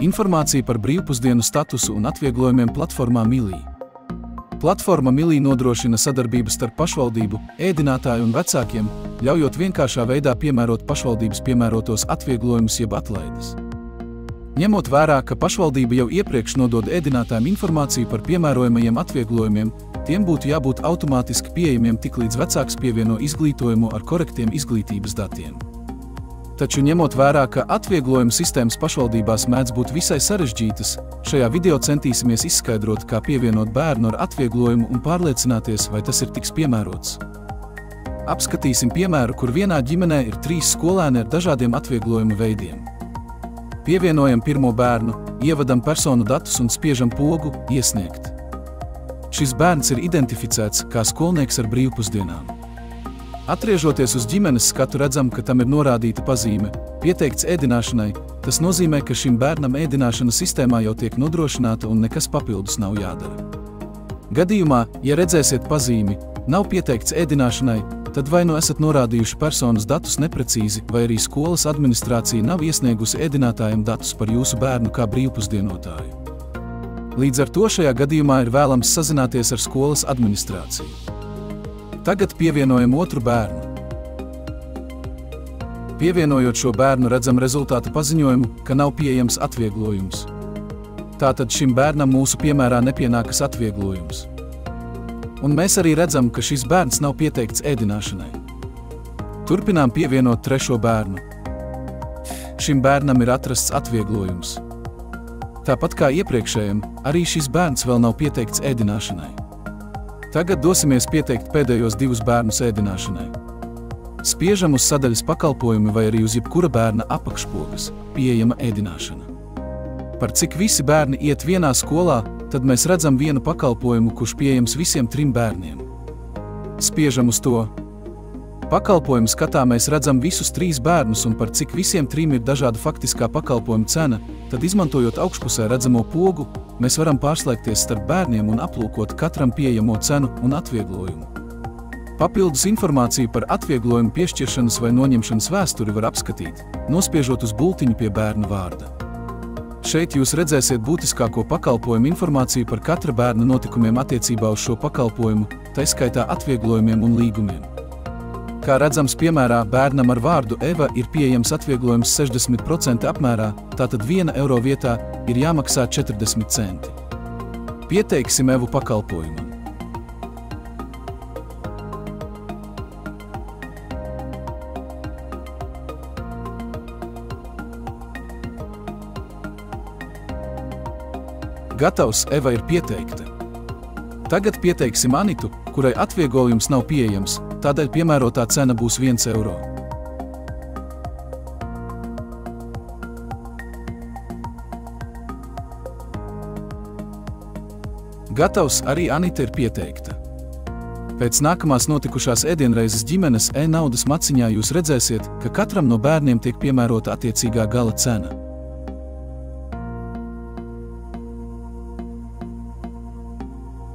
Informācija par brīvpusdienu statusu un atvieglojumiem platformā Milī. Platforma Milī nodrošina sadarbību starp pašvaldību, ēdinātāju un vecākiem, ļaujot vienkāršā veidā piemērot pašvaldības piemērotos atvieglojumus jeb atlaides. Ņemot vērā, ka pašvaldība jau iepriekš nodod ēdinātājiem informāciju par piemērojamajiem atvieglojumiem, tiem būtu jābūt automātiski pieejamiem tiklīdz vecāks pievieno izglītojumu ar korektiem izglītības datiem. Taču ņemot vērā, ka atvieglojuma sistēmas pašvaldībās mēdz būt visai sarežģītas, šajā video centīsimies izskaidrot, kā pievienot bērnu ar atvieglojumu un pārliecināties, vai tas ir tiks piemērots. Apskatīsim piemēru, kur vienā ģimenē ir 3 skolēni ar dažādiem atvieglojuma veidiem. Pievienojam pirmo bērnu, ievadam personu datus un spiežam pogu Iesniegt. Šis bērns ir identificēts kā skolnieks ar brīvpusdienām. Atriežoties uz ģimenes skatu, redzam, ka tam ir norādīta pazīme Pieteikts ēdināšanai. Tas nozīmē, ka šim bērnam ēdināšana sistēmā jau tiek nodrošināta un nekas papildus nav jādara. Gadījumā, ja redzēsiet pazīmi Nav pieteikts ēdināšanai, tad vai nu esat norādījuši personas datus neprecīzi, vai arī skolas administrācija nav iesniegusi ēdinātājiem datus par jūsu bērnu kā brīvpusdienotāju. Līdz ar to šajā gadījumā ir vēlams sazināties ar skolas administrāciju. Tagad pievienojam otru bērnu. Pievienojot šo bērnu, redzam rezultātu paziņojumu, ka nav pieejams atvieglojums. Tātad šim bērnam mūsu piemērā nepienākas atvieglojums. Un mēs arī redzam, ka šis bērns nav pieteikts ēdināšanai. Turpinām pievienot trešo bērnu. Šim bērnam ir atrasts atvieglojums. Tāpat kā iepriekšējiem, arī šis bērns vēl nav pieteikts ēdināšanai. Tagad dosimies pieteikt pēdējos 2 bērnus ēdināšanai. Spiežam uz sadaļas pakalpojumi vai arī uz jebkura bērna apakšpogas pieejama ēdināšana. Par cik visi bērni iet vienā skolā, tad mēs redzam vienu pakalpojumu, kurš pieejams visiem 3 bērniem. Spiežam uz to. Pakalpojumu skatā mēs redzam visus 3 bērnus un par cik visiem 3 ir dažāda faktiskā pakalpojuma cena, tad izmantojot augšpusē redzamo pogu, mēs varam pārslēgties starp bērniem un aplūkot katram pieejamo cenu un atvieglojumu. Papildus informāciju par atvieglojumu piešķiršanas vai noņemšanas vēsturi var apskatīt, nospiežot uz bultiņu pie bērna vārda. Šeit jūs redzēsiet būtiskāko pakalpojumu informāciju par katra bērna notikumiem attiecībā uz šo pakalpojumu, taiskaitā atvieglojumiem un līgumiem. Kā redzams piemērā, bērnam ar vārdu Eva ir pieejams atvieglojums 60% apmērā, tātad 1 eiro vietā ir jāmaksā 40 centi. Pieteiksim Evu pakalpojumam. Gatavs, Eva ir pieteikta. Tagad pieteiksim Anitu, kurai atvieglojums nav pieejams, tādēļ piemērotā cena būs 1 eiro. Gatavs, arī Anita ir pieteikta. Pēc nākamās notikušās ēdienreizes ģimenes e-naudas maciņā jūs redzēsiet, ka katram no bērniem tiek piemērota attiecīgā gala cena.